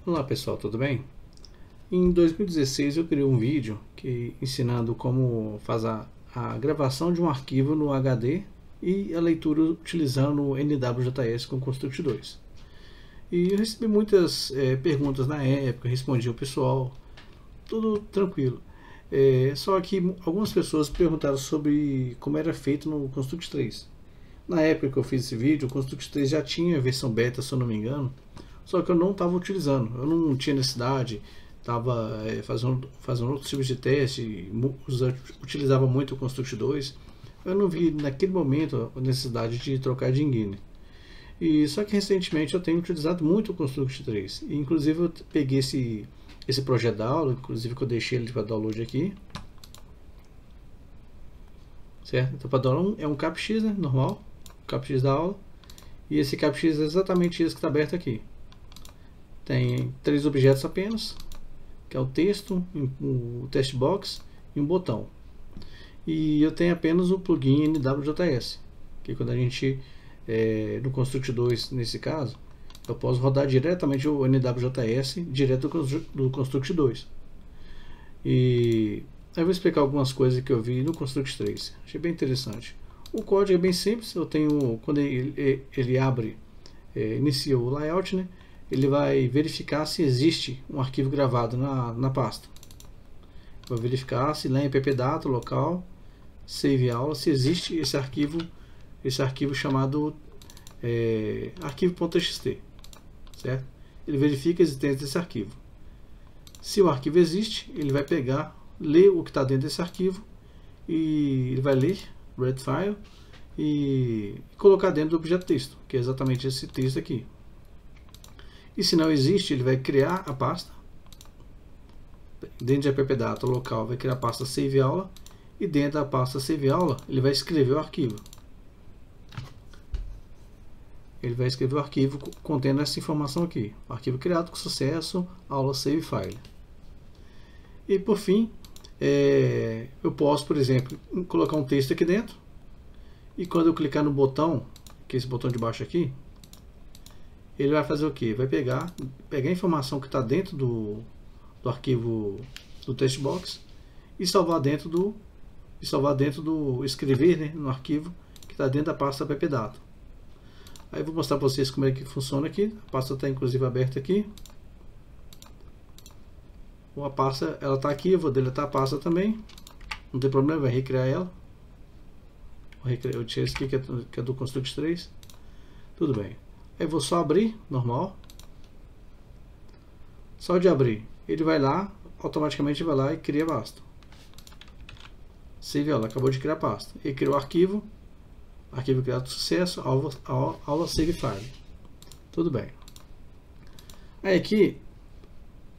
Olá pessoal, tudo bem? Em 2016 eu criei um vídeo ensinando como fazer a gravação de um arquivo no HD e a leitura utilizando o NWJS com Construct 2. E eu recebi muitas perguntas na época, respondi o pessoal, tudo tranquilo. Só que algumas pessoas perguntaram sobre como era feito no Construct 3. Na época que eu fiz esse vídeo, o Construct 3 já tinha a versão beta, se eu não me engano, só que eu não estava utilizando, eu não tinha necessidade, estava fazendo outros tipos de teste, utilizava muito o Construct 2, eu não vi naquele momento a necessidade de trocar de engine. E só que recentemente eu tenho utilizado muito o Construct 3, e inclusive eu peguei esse projeto da aula, inclusive que eu deixei ele para download aqui, certo? Então para download é um CapX, né, normal, CapX da aula, e esse CapX é exatamente esse que está aberto aqui. Tem 3 objetos apenas, que é o texto, o text box e um botão. E eu tenho apenas o plugin NWJS, que quando a gente, no Construct 2 nesse caso, eu posso rodar diretamente o NWJS direto do Construct 2. E aí eu vou explicar algumas coisas que eu vi no Construct 3, achei bem interessante. O código é bem simples, eu tenho, quando ele abre, inicia o layout, né? Ele vai verificar se existe um arquivo gravado na pasta. Vai verificar se lá em ppdata local, save aula, se existe esse arquivo chamado arquivo.txt, certo? Ele verifica a existência desse arquivo. Se o arquivo existe, ele vai pegar, ler o que está dentro desse arquivo e ele vai ler read file e colocar dentro do objeto texto, que é exatamente esse texto aqui. E se não existe, ele vai criar a pasta. Dentro de ppdata local vai criar a pasta save aula. E dentro da pasta save aula, ele vai escrever o arquivo. Ele vai escrever o arquivo contendo essa informação aqui. Arquivo criado com sucesso, aula save file. E por fim, eu posso, por exemplo, colocar um texto aqui dentro. E quando eu clicar no botão, que é esse botão de baixo aqui, ele vai fazer o que? Vai pegar a informação que está dentro do arquivo do textbox e salvar dentro do escrever, né, no arquivo que está dentro da pasta ppdata. Aí eu vou mostrar para vocês como é que funciona aqui. A pasta está inclusive aberta aqui. A pasta ela está aqui, eu vou deletar a pasta também. Não tem problema, vai recriar ela. Eu tirei esse aqui que é do Construct 3. Tudo bem. Eu vou só abrir, normal. Só de abrir, ele vai lá, automaticamente vai lá e cria a pasta. Save aula, acabou de criar a pasta. Ele criou o arquivo criado com sucesso, aula save file. Tudo bem. Aí aqui,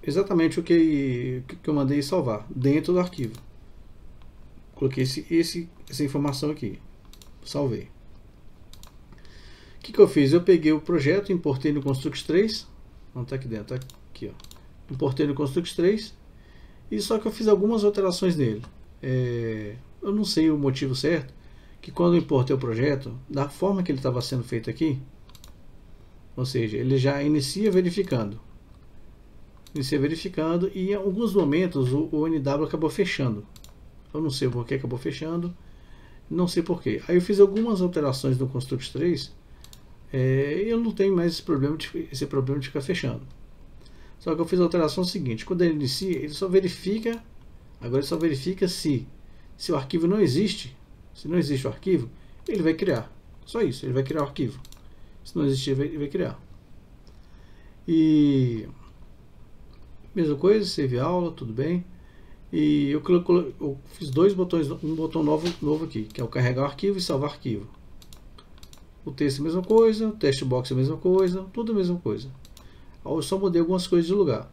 exatamente o que eu mandei salvar, dentro do arquivo. Coloquei essa informação aqui, salvei. O que eu fiz? Eu peguei o projeto, importei no Construct 3. Não está aqui dentro, está aqui, ó. Importei no Construct 3. E só que eu fiz algumas alterações nele. Eu não sei o motivo certo. Que quando eu importei o projeto, da forma que ele estava sendo feito aqui, ou seja, ele já inicia verificando. E em alguns momentos o NW acabou fechando. Eu não sei por que acabou fechando. Não sei por que. Aí eu fiz algumas alterações no Construct 3. Eu não tenho mais esse problema de ficar fechando. Só que eu fiz a alteração seguinte: quando ele inicia, ele só verifica. Agora ele só verifica se o arquivo não existe. Se não existe o arquivo, ele vai criar. Só isso, ele vai criar o arquivo. Se não existir, ele vai criar. E mesma coisa, save aula, tudo bem. E eu fiz dois botões, um botão novo aqui, que é o carregar arquivo e salvar arquivo. O texto é a mesma coisa, o text box é a mesma coisa, tudo a mesma coisa. Eu só mudei algumas coisas de lugar.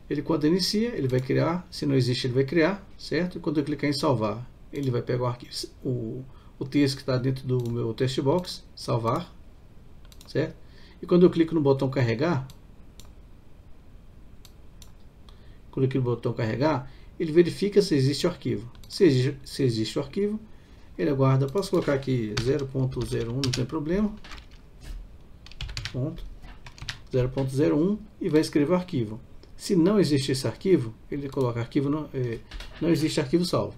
Ele, quando inicia, ele vai criar. Se não existe, ele vai criar, certo? E quando eu clicar em salvar, ele vai pegar o arquivo, o texto que está dentro do meu text box, salvar, certo? E quando eu clico no botão carregar, ele verifica se existe o arquivo. Se existe o arquivo, ele aguarda. Posso colocar aqui 0.01, não tem problema. Ponto. 0.01 e vai escrever o arquivo. Se não existe esse arquivo, ele coloca arquivo não existe arquivo salvo.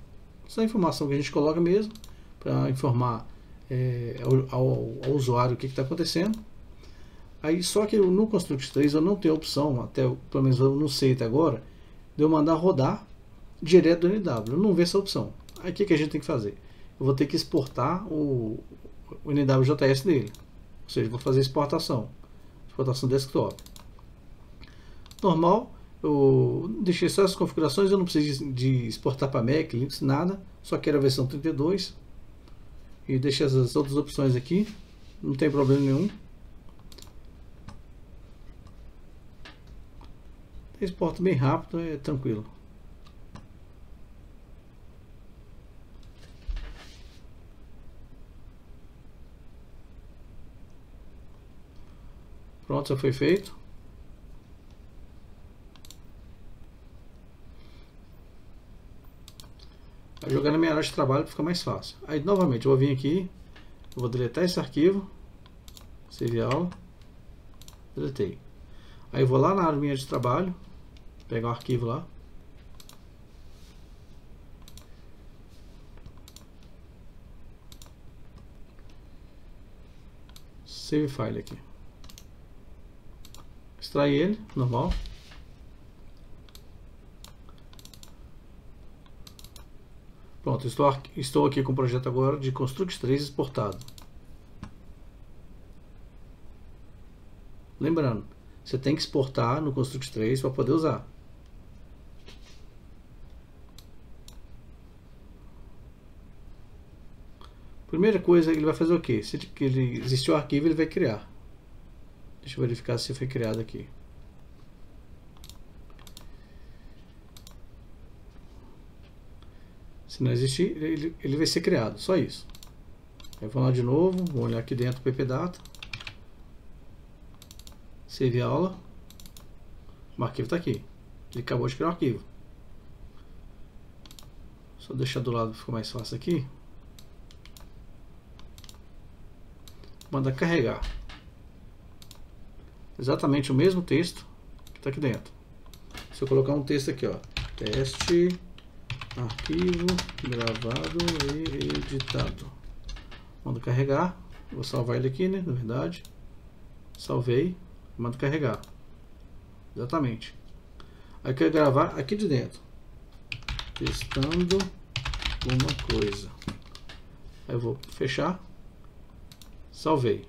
Essa é a informação que a gente coloca mesmo para informar ao usuário o que está acontecendo. Aí, só que no Construct 3 eu não tenho a opção, pelo menos eu não sei até agora, de eu mandar rodar direto do NW. Eu não vejo essa opção. Aí o que a gente tem que fazer? Eu vou ter que exportar o NWJS dele. Ou seja, vou fazer exportação desktop. Normal, eu deixei só as configurações, eu não preciso de exportar para Mac, Linux, nada. Só quero a versão 32. E deixei as outras opções aqui. Não tem problema nenhum. Exporta bem rápido, é tranquilo. Pronto, já foi feito. Vou jogar na minha área de trabalho para ficar mais fácil. Aí novamente eu vou vir aqui, eu vou deletar esse arquivo, save aula, deletei. Aí eu vou lá na área minha de trabalho, pegar o arquivo lá, save file aqui, extrair ele, normal. Pronto, estou aqui com o projeto agora de Construct 3 exportado. Lembrando, você tem que exportar no Construct 3 para poder usar. Primeira coisa, ele vai fazer o quê? Se existiu o arquivo, ele vai criar. Deixa eu verificar se foi criado aqui. Se não existir, ele vai ser criado, só isso. Aí vou lá de novo, vou olhar aqui dentro do ppdata, save aula, o arquivo está aqui, ele acabou de criar o arquivo. Só deixar do lado, ficou mais fácil aqui. Manda carregar. Exatamente o mesmo texto que está aqui dentro. Se eu colocar um texto aqui, ó, teste arquivo gravado e editado, mando carregar. Vou salvar ele aqui, né? Na verdade, salvei, mando carregar. Exatamente. Aí eu quero gravar aqui de dentro, testando uma coisa. Aí eu vou fechar, salvei,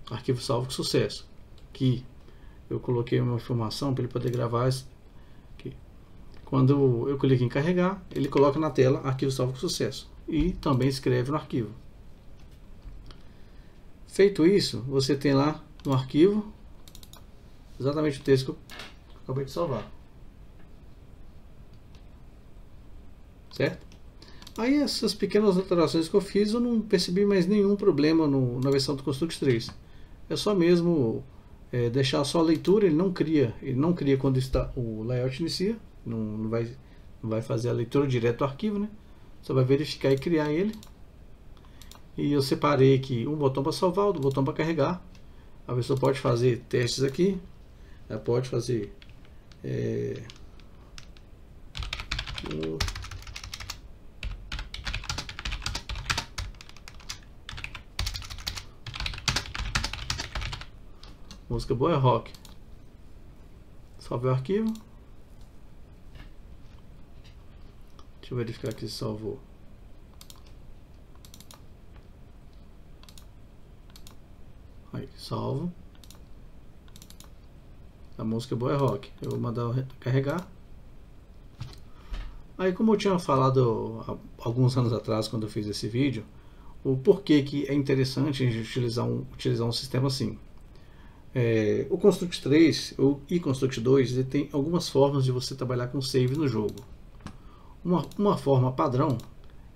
arquivo salvo com sucesso. Aqui eu coloquei uma informação para ele poder gravar. Quando eu clico em carregar, ele coloca na tela arquivo salvo com sucesso e também escreve no arquivo. Feito isso, você tem lá no arquivo exatamente o texto que eu acabei de salvar. Certo? Aí essas pequenas alterações que eu fiz, eu não percebi mais nenhum problema na versão do Construct 3. É só mesmo deixar só a leitura, ele não cria quando o layout inicia. Não vai fazer a leitura direto do arquivo, né? Só vai verificar e criar ele. E eu separei aqui um botão para salvar, outro botão para carregar. A pessoa pode fazer testes aqui. Ela pode fazer música boa é rock. Salvei o arquivo. Deixa eu verificar aqui se salvou. Aí, salvo. A música boa é rock. Eu vou mandar carregar. Aí, como eu tinha falado há alguns anos atrás, quando eu fiz esse vídeo, o porquê que é interessante a gente utilizar um sistema assim. O Construct 3 e Construct 2 ele tem algumas formas de você trabalhar com save no jogo. Uma forma padrão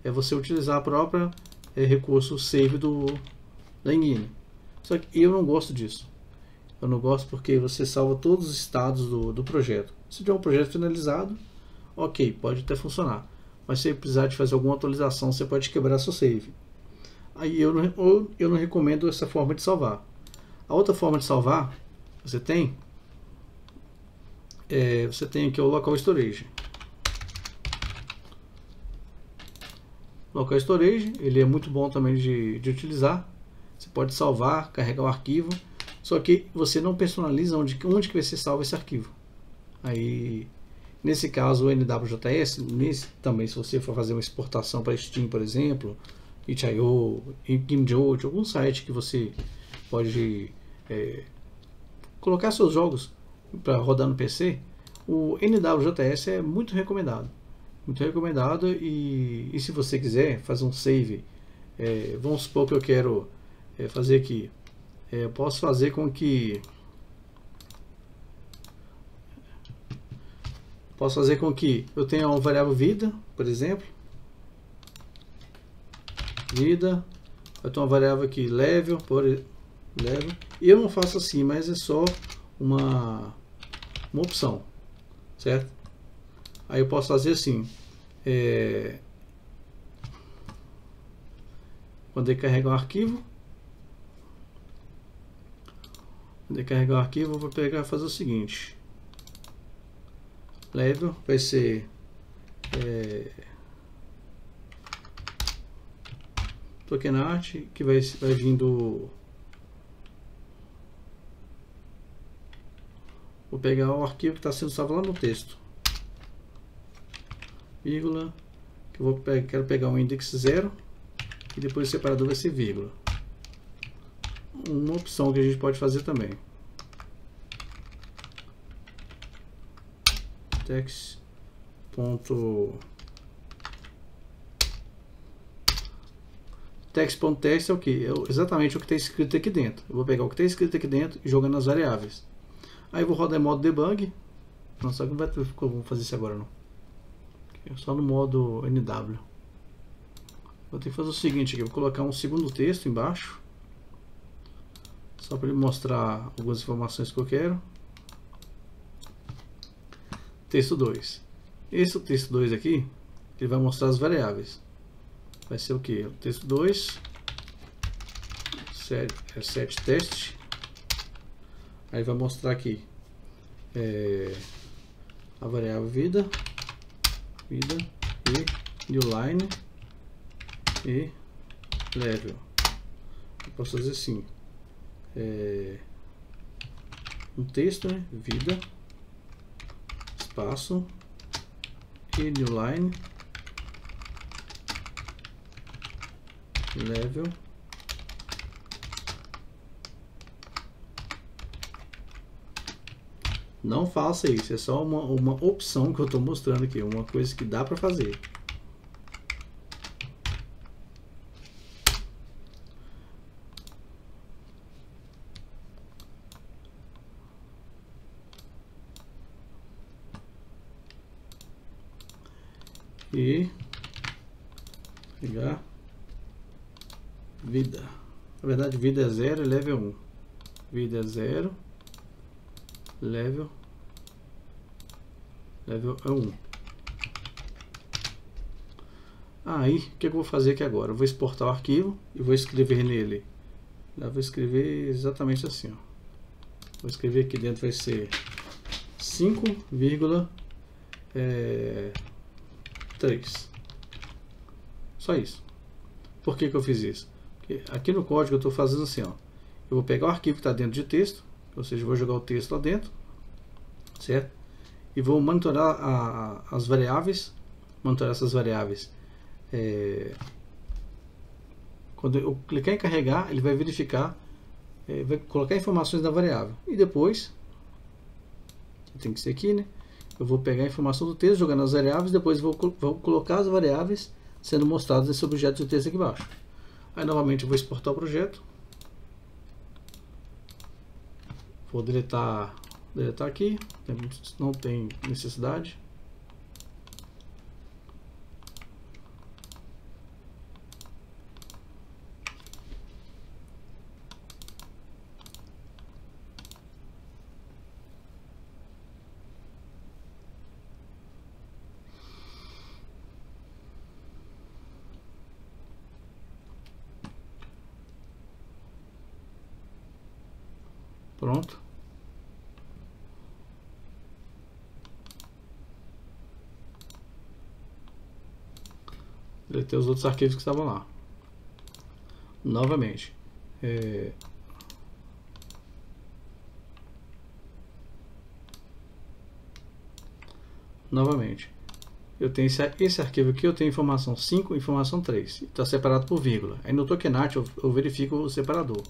é você utilizar a própria recurso save da engine. Só que eu não gosto disso. Eu não gosto porque você salva todos os estados do projeto. Se tiver um projeto finalizado, ok, pode até funcionar. Mas se precisar de fazer alguma atualização, você pode quebrar seu save. Aí eu não recomendo essa forma de salvar. A outra forma de salvar, você tem aqui o local storage. Local storage, ele é muito bom também de utilizar. Você pode salvar, carregar o arquivo, só que você não personaliza onde que vai ser salvo esse arquivo. Aí, nesse caso, o NWJS, também se você for fazer uma exportação para Steam, por exemplo, itch.io, GameJolt, algum site que você pode colocar seus jogos para rodar no PC, o NWJS é muito recomendado. Muito recomendado. E se você quiser fazer um save, vamos supor que eu quero fazer aqui, eu posso fazer com que eu tenha uma variável vida, por exemplo, vida, eu tenho uma variável aqui level, e eu não faço assim, mas é só uma opção, certo? Aí eu posso fazer assim, quando ele carregar um arquivo, eu vou pegar e fazer o seguinte, level vai ser token art, que vai vindo, vou pegar o arquivo que está sendo salvo lá no texto, vírgula, que eu quero pegar um index 0 e depois o separador vai ser vírgula. Uma opção que a gente pode fazer também, text.text é o que? Exatamente o que está escrito aqui dentro. Eu vou pegar o que está escrito aqui dentro e jogar nas variáveis. Aí eu vou rodar em modo debug. Não, só que não vai ter como fazer isso agora não. Só no modo NW. Vou ter que fazer o seguinte aqui, vou colocar um segundo texto embaixo, só para ele mostrar algumas informações que eu quero. Texto 2. Esse texto 2 aqui, ele vai mostrar as variáveis. Vai ser o que? O texto 2 set test. Aí vai mostrar aqui a variável vida e newline e level. Eu posso fazer assim, um texto, né? Vida, espaço e newline, level, não faça isso, é só uma opção que eu estou mostrando aqui, uma coisa que dá para fazer. E pegar vida, na verdade vida é 0 e level 1, vida é 0, level é 1. Aí o que eu vou fazer aqui agora? Eu vou exportar o arquivo e vou escrever nele, eu vou escrever exatamente assim, ó. Vou escrever aqui dentro, vai ser 5,3. Só isso. Por que eu fiz isso? Porque aqui no código eu estou fazendo assim, ó. Eu vou pegar o arquivo que está dentro de texto, ou seja, eu vou jogar o texto lá dentro, certo? E vou monitorar as variáveis, monitorar essas variáveis. Quando eu clicar em carregar, ele vai verificar, vai colocar informações da variável. E depois, tem que ser aqui, né? Eu vou pegar a informação do texto, jogar nas variáveis, depois vou colocar as variáveis sendo mostradas nesse objeto de texto aqui embaixo. Aí novamente eu vou exportar o projeto. Vou deletar aqui, não tem necessidade. Pronto. Deletei os outros arquivos que estavam lá. Novamente. Novamente. Eu tenho esse arquivo aqui, eu tenho informação 5 e informação 3. Está separado por vírgula. Aí no Tokenart eu verifico o separador.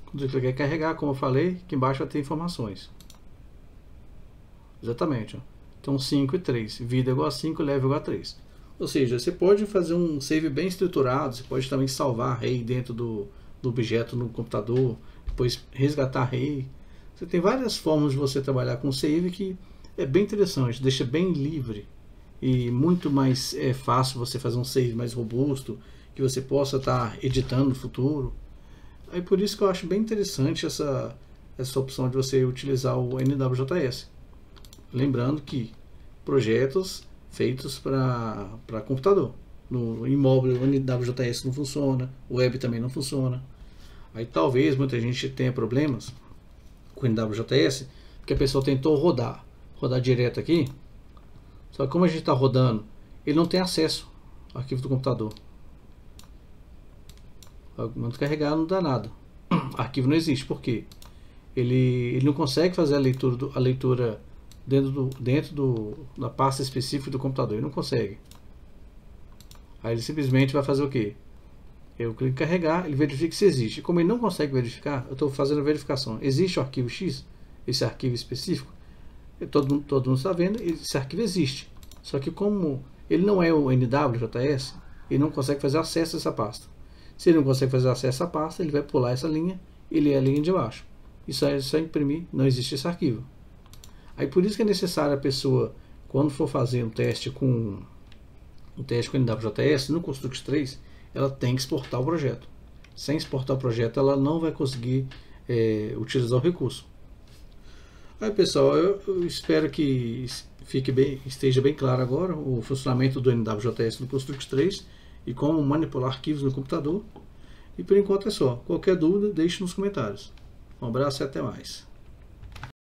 Quando eu clicar em carregar, como eu falei, aqui embaixo vai ter informações. Exatamente. Ó. Então 5 e 3. Vida igual a 5, level igual a 3. Ou seja, você pode fazer um save bem estruturado, você pode também salvar array dentro do objeto no computador, depois resgatar array. Você tem várias formas de você trabalhar com save que é bem interessante, deixa bem livre e muito mais fácil você fazer um save mais robusto, que você possa estar editando no futuro. Aí por isso que eu acho bem interessante essa opção de você utilizar o NWJS. Lembrando que projetos feitos para computador. No imóvel, o NWJS não funciona, o web também não funciona. Aí talvez muita gente tenha problemas com o NWJS, porque a pessoa tentou rodar direto aqui, só que como a gente está rodando, ele não tem acesso ao arquivo do computador. Mando carregar, não dá nada. O arquivo não existe, por quê? Ele não consegue fazer a leitura dentro da pasta específica do computador, ele não consegue. Aí ele simplesmente vai fazer o que? Eu clico em carregar, ele verifica se existe. Como ele não consegue verificar, eu estou fazendo a verificação. Existe o arquivo X? Esse arquivo específico? Todo mundo está vendo, esse arquivo existe. Só que como ele não é o NWJS, ele não consegue fazer acesso a essa pasta. Se ele não consegue fazer acesso a essa pasta, ele vai pular essa linha e ler a linha de baixo. Isso é só imprimir, não existe esse arquivo. Aí por isso que é necessário a pessoa, quando for fazer um teste com NWJS, no Construct 3, ela tem que exportar o projeto. Sem exportar o projeto, ela não vai conseguir utilizar o recurso. Aí pessoal, eu espero que esteja bem claro agora o funcionamento do NWJS no Construct 3 e como manipular arquivos no computador. E por enquanto é só. Qualquer dúvida, deixe nos comentários. Um abraço e até mais.